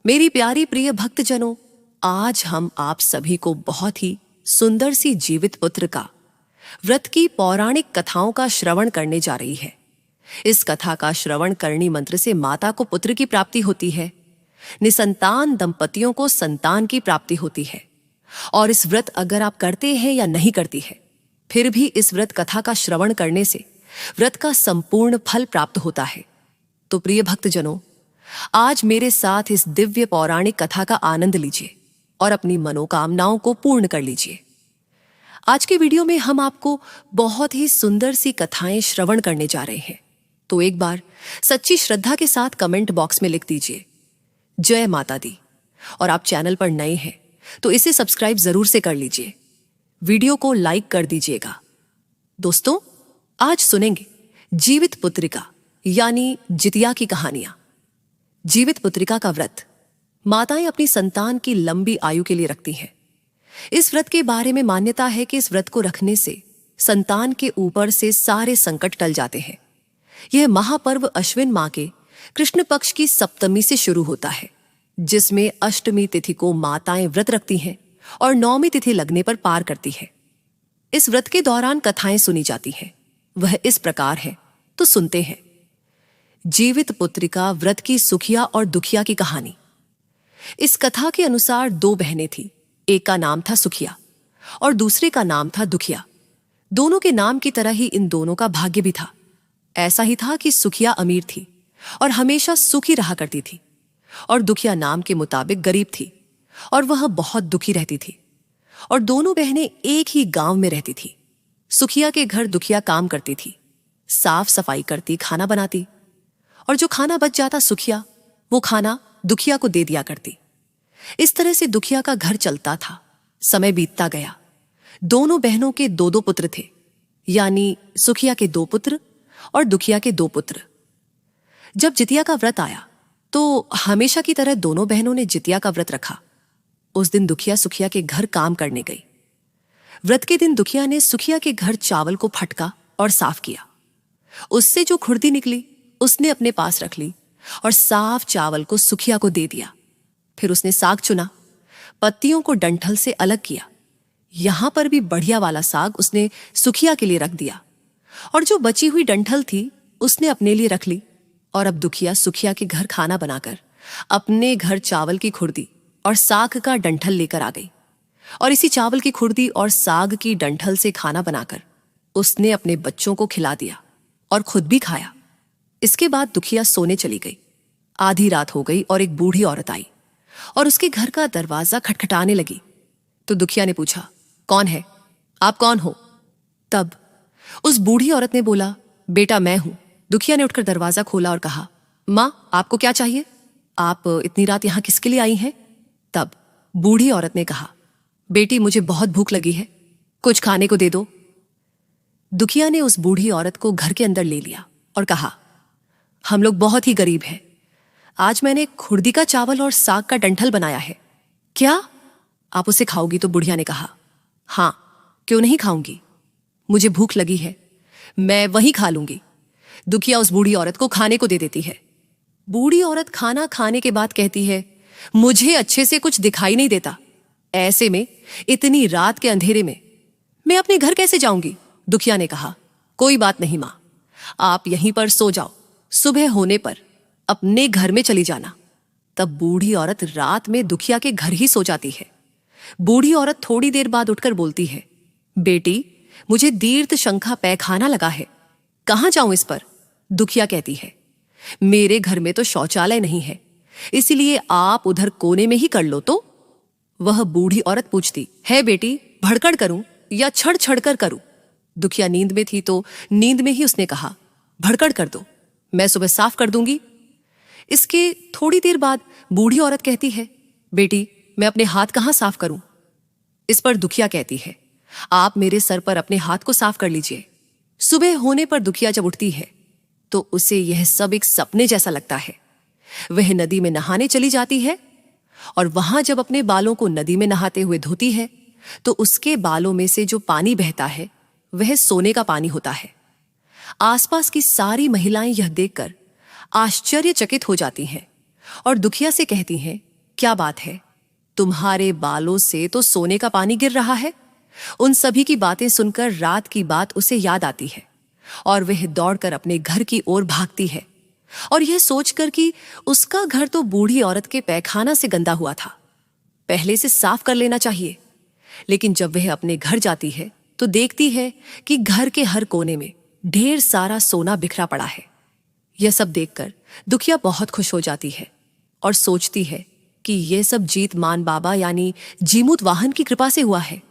मेरी प्यारी प्रिय भक्तजनों, आज हम आप सभी को बहुत ही सुंदर सी जीवित पुत्र का व्रत की पौराणिक कथाओं का श्रवण करने जा रही है। इस कथा का श्रवण करनी मंत्र से माता को पुत्र की प्राप्ति होती है, निसंतान दंपतियों को संतान की प्राप्ति होती है। और इस व्रत अगर आप करते हैं या नहीं करती है, फिर भी इस व्रत कथा का श्रवण करने से व्रत का संपूर्ण फल प्राप्त होता है। तो प्रिय भक्तजनों, आज मेरे साथ इस दिव्य पौराणिक कथा का आनंद लीजिए और अपनी मनोकामनाओं को पूर्ण कर लीजिए। आज के वीडियो में हम आपको बहुत ही सुंदर सी कथाएं श्रवण करने जा रहे हैं। तो एक बार सच्ची श्रद्धा के साथ कमेंट बॉक्स में लिख दीजिए जय माता दी। और आप चैनल पर नए हैं तो इसे सब्सक्राइब जरूर से कर लीजिए, वीडियो को लाइक कर दीजिएगा। दोस्तों, आज सुनेंगे जीवित पुत्रिका यानी जितिया की कहानियां। जीवित पुत्रिका का व्रत माताएं अपनी संतान की लंबी आयु के लिए रखती हैं। इस व्रत के बारे में मान्यता है कि इस व्रत को रखने से संतान के ऊपर से सारे संकट टल जाते हैं। यह महापर्व अश्विन माह के कृष्ण पक्ष की सप्तमी से शुरू होता है, जिसमें अष्टमी तिथि को माताएं व्रत रखती हैं और नौमी तिथि लगने पर पार करती है। इस व्रत के दौरान कथाएं सुनी जाती हैं। वह इस प्रकार है, तो सुनते हैं। जीवित पुत्रिका व्रत की सुखिया और दुखिया की कहानी। इस कथा के अनुसार दो बहनें थीं। एक का नाम था सुखिया और दूसरे का नाम था दुखिया। दोनों के नाम की तरह ही इन दोनों का भाग्य भी था। ऐसा ही था कि सुखिया अमीर थी और हमेशा सुखी रहा करती थी, और दुखिया नाम के मुताबिक गरीब थी और वह बहुत दुखी रहती थी। और दोनों बहनें एक ही गांव में रहती थी। सुखिया के घर दुखिया काम करती थी, साफ सफाई करती, खाना बनाती, और जो खाना बच जाता सुखिया वो खाना दुखिया को दे दिया करती। इस तरह से दुखिया का घर चलता था। समय बीतता गया। दोनों बहनों के दो दो पुत्र थे, यानी सुखिया के दो पुत्र और दुखिया के दो पुत्र। जब जितिया का व्रत आया तो हमेशा की तरह दोनों बहनों ने जितिया का व्रत रखा। उस दिन दुखिया सुखिया के घर काम करने गई। व्रत के दिन दुखिया ने सुखिया के घर चावल को फटका और साफ किया। उससे जो खुर्दी निकली उसने अपने पास रख ली और साफ चावल को सुखिया को दे दिया। फिर उसने साग चुना, पत्तियों को डंठल से अलग किया। यहां पर भी बढ़िया वाला साग उसने सुखिया के लिए रख दिया, और जो बची हुई डंठल थी उसने अपने लिए रख ली। और अब दुखिया सुखिया के घर खाना बनाकर अपने घर चावल की खुर्दी और साग का डंठल लेकर आ गई। और इसी चावल की खुर्दी और साग की डंठल से खाना बनाकर उसने अपने बच्चों को खिला दिया और खुद भी खाया। इसके बाद दुखिया सोने चली गई। आधी रात हो गई और एक बूढ़ी औरत आई और उसके घर का दरवाजा खटखटाने लगी। तो दुखिया ने पूछा, कौन है? आप कौन हो? तब उस बूढ़ी औरत ने बोला, बेटा मैं हूं। दुखिया ने उठकर दरवाजा खोला और कहा, मां आपको क्या चाहिए? आप इतनी रात यहां किसके लिए आई हैं? तब बूढ़ी औरत ने कहा, बेटी मुझे बहुत भूख लगी है, कुछ खाने को दे दो। दुखिया ने उस बूढ़ी औरत को घर के अंदर ले लिया और कहा, हम लोग बहुत ही गरीब हैं। आज मैंने खुर्दी का चावल और साग का डंठल बनाया है, क्या आप उसे खाओगी? तो बुढ़िया ने कहा, हां क्यों नहीं खाऊंगी, मुझे भूख लगी है, मैं वहीं खा लूंगी। दुखिया उस बूढ़ी औरत को खाने को दे देती है। बूढ़ी औरत खाना खाने के बाद कहती है, मुझे अच्छे से कुछ दिखाई नहीं देता, ऐसे में इतनी रात के अंधेरे में मैं अपने घर कैसे जाऊंगी? दुखिया ने कहा, कोई बात नहीं मां, आप यहीं पर सो जाओ, सुबह होने पर अपने घर में चली जाना। तब बूढ़ी औरत रात में दुखिया के घर ही सो जाती है। बूढ़ी औरत थोड़ी देर बाद उठकर बोलती है, बेटी मुझे दीर्घ शंखा पैखाना लगा है, कहां जाऊं इस पर? दुखिया कहती है, मेरे घर में तो शौचालय नहीं है, इसलिए आप उधर कोने में ही कर लो। तो वह बूढ़ी औरत पूछती है, बेटी भड़कड़ करूं या छड़ छड़ कर करूं? दुखिया नींद में थी तो नींद में ही उसने कहा, भड़कड़ कर दो, मैं सुबह साफ कर दूंगी। इसके थोड़ी देर बाद बूढ़ी औरत कहती है, बेटी मैं अपने हाथ कहां साफ करूं? इस पर दुखिया कहती है, आप मेरे सर पर अपने हाथ को साफ कर लीजिए। सुबह होने पर दुखिया जब उठती है तो उसे यह सब एक सपने जैसा लगता है। वह नदी में नहाने चली जाती है और वहां जब अपने बालों को नदी में नहाते हुए धोती है तो उसके बालों में से जो पानी बहता है वह सोने का पानी होता है। आसपास की सारी महिलाएं यह देखकर आश्चर्यचकित हो जाती हैं और दुखिया से कहती हैं क्या बात है, तुम्हारे बालों से तो सोने का पानी गिर रहा है। उन सभी की बातें सुनकर रात की बात उसे याद आती है और वह दौड़कर अपने घर की ओर भागती है, और यह सोचकर कि उसका घर तो बूढ़ी औरत के पैखाना से गंदा हुआ था, पहले से साफ कर लेना चाहिए। लेकिन जब वह अपने घर जाती है तो देखती है कि घर के हर कोने में ढेर सारा सोना बिखरा पड़ा है। यह सब देखकर दुखिया बहुत खुश हो जाती है और सोचती है कि यह सब जीत मान बाबा यानी जीमूत वाहन की कृपा से हुआ है,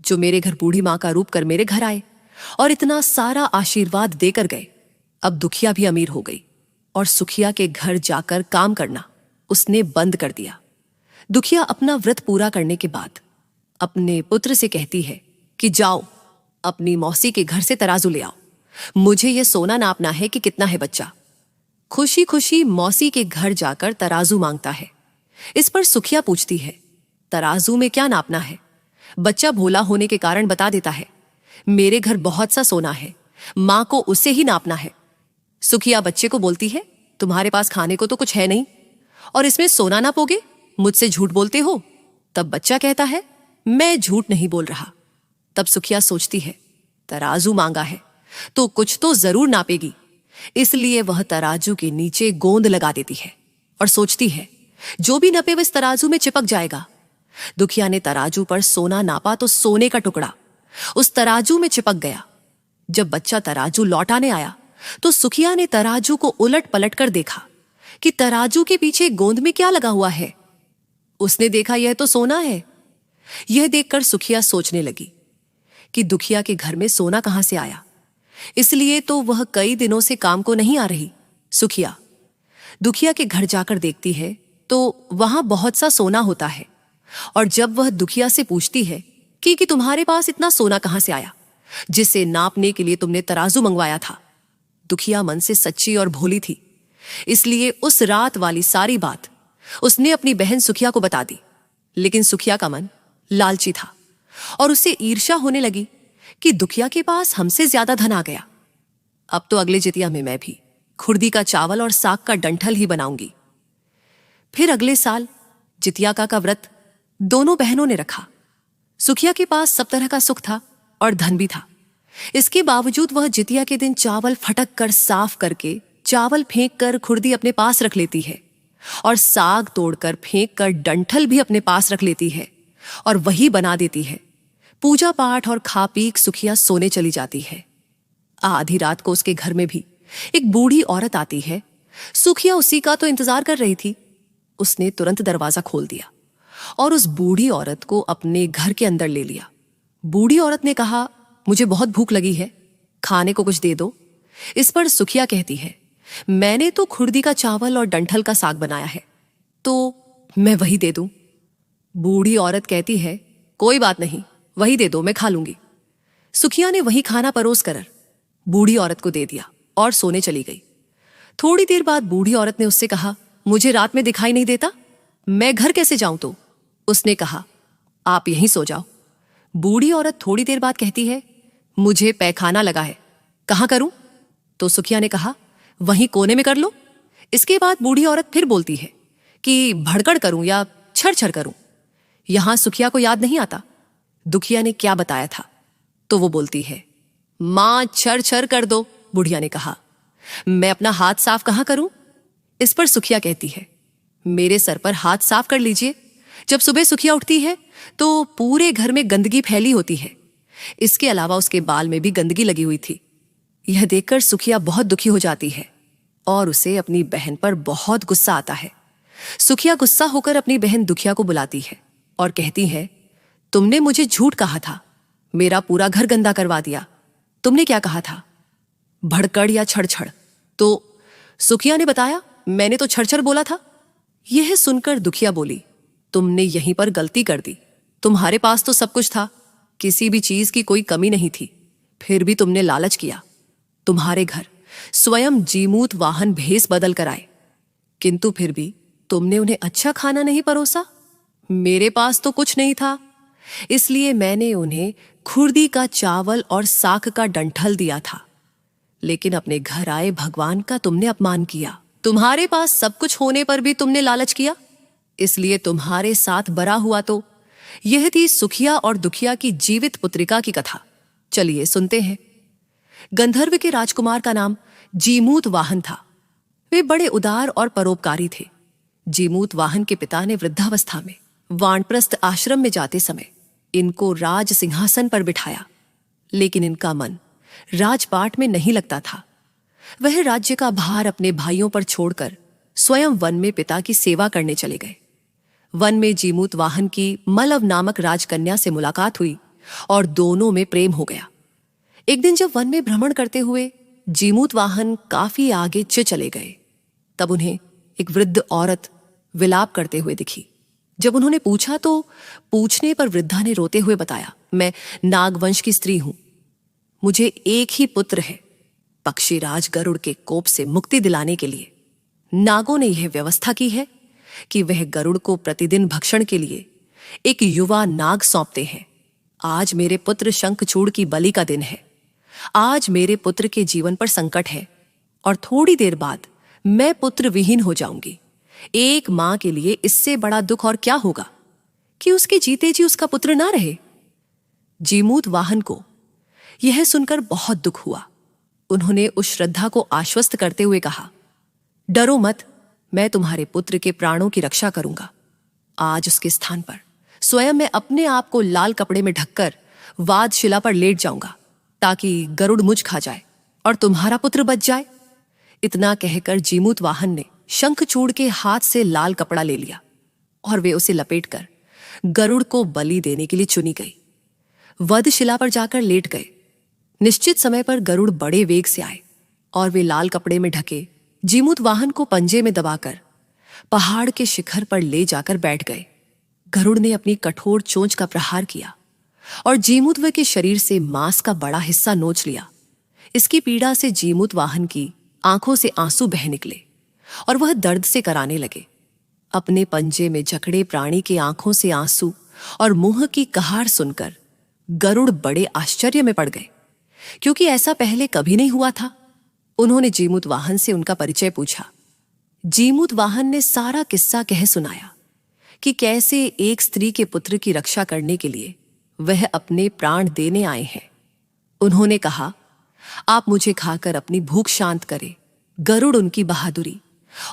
जो मेरे घर बूढ़ी मां का रूप कर मेरे घर आए और इतना सारा आशीर्वाद देकर गए। अब दुखिया भी अमीर हो गई और सुखिया के घर जाकर काम करना उसने बंद कर दिया। दुखिया अपना व्रत पूरा करने के बाद अपने पुत्र से कहती है कि जाओ अपनी मौसी के घर से तराजू ले आओ, मुझे यह सोना नापना है कि कितना है बच्चा। खुशी खुशी मौसी के घर जाकर तराजू मांगता है। इस पर सुखिया पूछती है, तराजू में क्या नापना है? बच्चा भोला होने के कारण बता देता है, मेरे घर बहुत सा सोना है, मां को उसे ही नापना है। सुखिया बच्चे को बोलती है, तुम्हारे पास खाने को तो कुछ है नहीं और इसमें सोना नापोगे, मुझसे झूठ बोलते हो। तब बच्चा कहता है, मैं झूठ नहीं बोल रहा। तब सुखिया सोचती है, तराजू मांगा है तो कुछ तो जरूर नापेगी, इसलिए वह तराजू के नीचे गोंद लगा देती है और सोचती है जो भी नपे वह इस तराजू में चिपक जाएगा। दुखिया ने तराजू पर सोना नापा तो सोने का टुकड़ा उस तराजू में चिपक गया। जब बच्चा तराजू लौटाने आया तो सुखिया ने तराजू को उलट पलट कर देखा कि तराजू के पीछे गोंद में क्या लगा हुआ है। उसने देखा यह तो सोना है। यह देखकर सुखिया सोचने लगी कि दुखिया के घर में सोना कहां से आया, इसलिए तो वह कई दिनों से काम को नहीं आ रही। सुखिया दुखिया के घर जाकर देखती है तो वहां बहुत सा सोना होता है, और जब वह दुखिया से पूछती है कि तुम्हारे पास इतना सोना कहां से आया जिसे नापने के लिए तुमने तराजू मंगवाया था। दुखिया मन से सच्ची और भोली थी, इसलिए उस रात वाली सारी बात उसने अपनी बहन सुखिया को बता दी। लेकिन सुखिया का मन लालची था और उसे ईर्ष्या होने लगी कि दुखिया के पास हमसे ज्यादा धन आ गया। अब तो अगले जितिया में मैं भी खुर्दी का चावल और साग का डंठल ही बनाऊंगी। फिर अगले साल जितिया का व्रत दोनों बहनों ने रखा। सुखिया के पास सब तरह का सुख था और धन भी था। इसके बावजूद वह जितिया के दिन चावल फटक कर साफ करके चावल फेंक कर खुर्दी अपने पास रख लेती है और साग तोड़कर फेंक कर डंठल भी अपने पास रख लेती है और वही बना देती है। पूजा पाठ और खा पीक सुखिया सोने चली जाती है। आधी रात को उसके घर में भी एक बूढ़ी औरत आती है। सुखिया उसी का तो इंतजार कर रही थी। उसने तुरंत दरवाजा खोल दिया और उस बूढ़ी औरत को अपने घर के अंदर ले लिया। बूढ़ी औरत ने कहा, मुझे बहुत भूख लगी है, खाने को कुछ दे दो। इस पर सुखिया कहती है, मैंने तो खुर्दी का चावल और डंठल का साग बनाया है, तो मैं वही दे दूं। बूढ़ी औरत कहती है, कोई बात नहीं, वही दे दो, मैं खा लूंगी। सुखिया ने वही खाना परोस कर बूढ़ी औरत को दे दिया और सोने चली गई। थोड़ी देर बाद बूढ़ी औरत ने उससे कहा, मुझे रात में दिखाई नहीं देता, मैं घर कैसे जाऊं? तो उसने कहा, आप यहीं सो जाओ। बूढ़ी औरत थोड़ी देर बाद कहती है, मुझे पैखाना लगा है, कहां करूं? तो सुखिया ने कहा, वहीं कोने में कर लो। इसके बाद बूढ़ी औरत फिर बोलती है कि भड़कड़ करूं या छड़ छड़ करूं। यहां सुखिया को याद नहीं आता दुखिया ने क्या बताया था, तो वो बोलती है, मां छर छर कर दो। बुढ़िया ने कहा, मैं अपना हाथ साफ कहां करूं? इस पर सुखिया कहती है, मेरे सर पर हाथ साफ कर लीजिए। जब सुबह सुखिया उठती है तो पूरे घर में गंदगी फैली होती है। इसके अलावा उसके बाल में भी गंदगी लगी हुई थी। यह देखकर सुखिया बहुत दुखी हो जाती है और उसे अपनी बहन पर बहुत गुस्सा आता है। सुखिया गुस्सा होकर अपनी बहन दुखिया को बुलाती है और कहती है, तुमने मुझे झूठ कहा था, मेरा पूरा घर गंदा करवा दिया। तुमने क्या कहा था, भड़कड़ या छड़छड़? तो सुखिया ने बताया, मैंने तो छड़छड़ बोला था। यह सुनकर दुखिया बोली, तुमने यहीं पर गलती कर दी। तुम्हारे पास तो सब कुछ था, किसी भी चीज की कोई कमी नहीं थी, फिर भी तुमने लालच किया। तुम्हारे घर स्वयं जीमूत वाहन भेस बदल कर आए, किंतु फिर भी तुमने उन्हें अच्छा खाना नहीं परोसा। मेरे पास तो कुछ नहीं था, इसलिए मैंने उन्हें खुर्दी का चावल और साग का डंठल दिया था, लेकिन अपने घर आए भगवान का तुमने अपमान किया। तुम्हारे पास सब कुछ होने पर भी तुमने लालच किया। इसलिए तुम्हारे साथ बरा हुआ। तो यह थी सुखिया और दुखिया की जीवित पुत्रिका की कथा। चलिए सुनते हैं। गंधर्व के राजकुमार का नाम जीमूत वाहन था। वे बड़े उदार और परोपकारी थे। जीमूत वाहन के पिता ने वृद्धावस्था में वानप्रस्थ आश्रम में जाते समय इनको राज सिंहासन पर बिठाया, लेकिन इनका मन राजपाट में नहीं लगता था। वह राज्य का भार अपने भाइयों पर छोड़कर स्वयं वन में पिता की सेवा करने चले गए। वन में जीमूत वाहन की मलव नामक राजकन्या से मुलाकात हुई और दोनों में प्रेम हो गया। एक दिन जब वन में भ्रमण करते हुए जीमूत वाहन काफी आगे चले गए, तब उन्हें एक वृद्ध औरत विलाप करते हुए दिखी। जब उन्होंने पूछा तो पूछने पर वृद्धा ने रोते हुए बताया, मैं नागवंश की स्त्री हूं। मुझे एक ही पुत्र है। पक्षीराज गरुड़ के कोप से मुक्ति दिलाने के लिए नागों ने यह व्यवस्था की है कि वह गरुड़ को प्रतिदिन भक्षण के लिए एक युवा नाग सौंपते हैं। आज मेरे पुत्र शंखचूड़ की बलि का दिन है। आज मेरे पुत्र के जीवन पर संकट है और थोड़ी देर बाद मैं पुत्र विहीन हो जाऊंगी। एक मां के लिए इससे बड़ा दुख और क्या होगा कि उसके जीते जी उसका पुत्र ना रहे। जीमूत वाहन को यह सुनकर बहुत दुख हुआ। उन्होंने उस श्रद्धा को आश्वस्त करते हुए कहा, डरो मत, मैं तुम्हारे पुत्र के प्राणों की रक्षा करूंगा। आज उसके स्थान पर स्वयं मैं अपने आप को लाल कपड़े में ढककर वादशिला पर लेट जाऊंगा, ताकि गरुड़ मुझ खा जाए और तुम्हारा पुत्र बच जाए। इतना कहकर जीमूत वाहन ने शंखचूड़ के हाथ से लाल कपड़ा ले लिया और वे उसे लपेटकर गरुड़ को बलि देने के लिए चुनी गई। वधशिला पर जाकर लेट गए। निश्चित समय पर गरुड़ बड़े वेग से आए और वे लाल कपड़े में ढके जीमूत वाहन को पंजे में दबाकर पहाड़ के शिखर पर ले जाकर बैठ गए। गरुड़ ने अपनी कठोर चोंच का प्रहार किया और जीमूतव के शरीर से मांस का बड़ा हिस्सा नोच लिया। इसकी पीड़ा से जीमूत वाहन की आंखों से आंसू बह निकले और वह दर्द से कराने लगे। अपने पंजे में जकड़े प्राणी के आंखों से आंसू और मुंह की कहार सुनकर गरुड़ बड़े आश्चर्य में पड़ गए, क्योंकि ऐसा पहले कभी नहीं हुआ था। उन्होंने जीमूत वाहन से उनका परिचय पूछा। जीमूत वाहन ने सारा किस्सा कह सुनाया कि कैसे एक स्त्री के पुत्र की रक्षा करने के लिए वह अपने प्राण देने आए हैं। उन्होंने कहा, आप मुझे खाकर अपनी भूख शांत करें। गरुड़ उनकी बहादुरी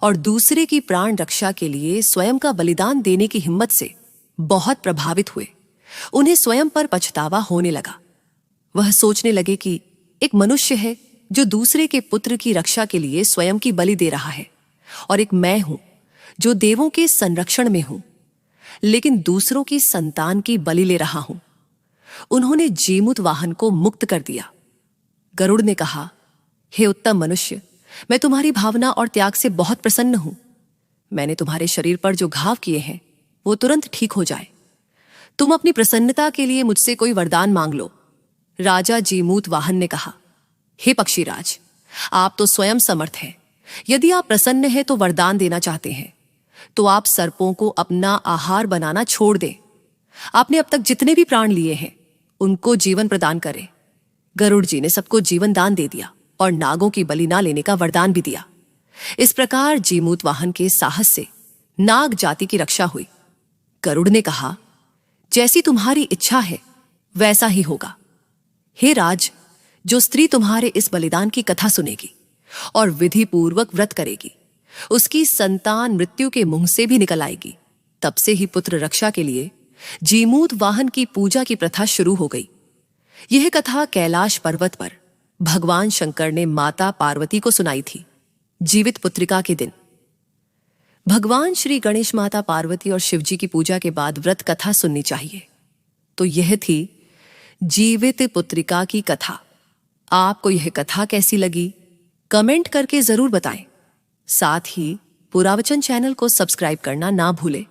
और दूसरे की प्राण रक्षा के लिए स्वयं का बलिदान देने की हिम्मत से बहुत प्रभावित हुए। उन्हें स्वयं पर पछतावा होने लगा। वह सोचने लगे कि एक मनुष्य है जो दूसरे के पुत्र की रक्षा के लिए स्वयं की बलि दे रहा है, और एक मैं हूं जो देवों के संरक्षण में हूं, लेकिन दूसरों की संतान की बलि ले रहा हूं। उन्होंने जीमूत वाहन को मुक्त कर दिया। गरुड़ ने कहा, हे उत्तम मनुष्य, मैं तुम्हारी भावना और त्याग से बहुत प्रसन्न हूं। मैंने तुम्हारे शरीर पर जो घाव किए हैं वो तुरंत ठीक हो जाए। तुम अपनी प्रसन्नता के लिए मुझसे कोई वरदान मांग लो। राजा जीमूत वाहन ने कहा, हे पक्षीराज, आप तो स्वयं समर्थ हैं। यदि आप प्रसन्न हैं तो वरदान देना चाहते हैं तो आप सर्पों को अपना आहार बनाना छोड़ दें। आपने अब तक जितने भी प्राण लिए हैं उनको जीवन प्रदान करें। गरुड़ जी ने सबको जीवन दान दे दिया और नागों की बलि ना लेने का वरदान भी दिया। इस प्रकार जीमूत वाहन के साहस से नाग जाति की रक्षा हुई। गरुड़ ने कहा, जैसी तुम्हारी इच्छा है वैसा ही होगा। हे राज, जो स्त्री तुम्हारे इस बलिदान की कथा सुनेगी और विधि पूर्वक व्रत करेगी, उसकी संतान मृत्यु के मुंह से भी निकल आएगी। तब से ही पुत्र रक्षा के लिए जीमूत वाहन की पूजा की प्रथा शुरू हो गई। यह कथा कैलाश पर्वत पर भगवान शंकर ने माता पार्वती को सुनाई थी, जीवित पुत्रिका के दिन। भगवान श्री गणेश, माता पार्वती और शिवजी की पूजा के बाद व्रत कथा सुननी चाहिए। तो यह थी जीवित पुत्रिका की कथा। आपको यह कथा कैसी लगी कमेंट करके जरूर बताएं। साथ ही पुरावचन चैनल को सब्सक्राइब करना ना भूलें।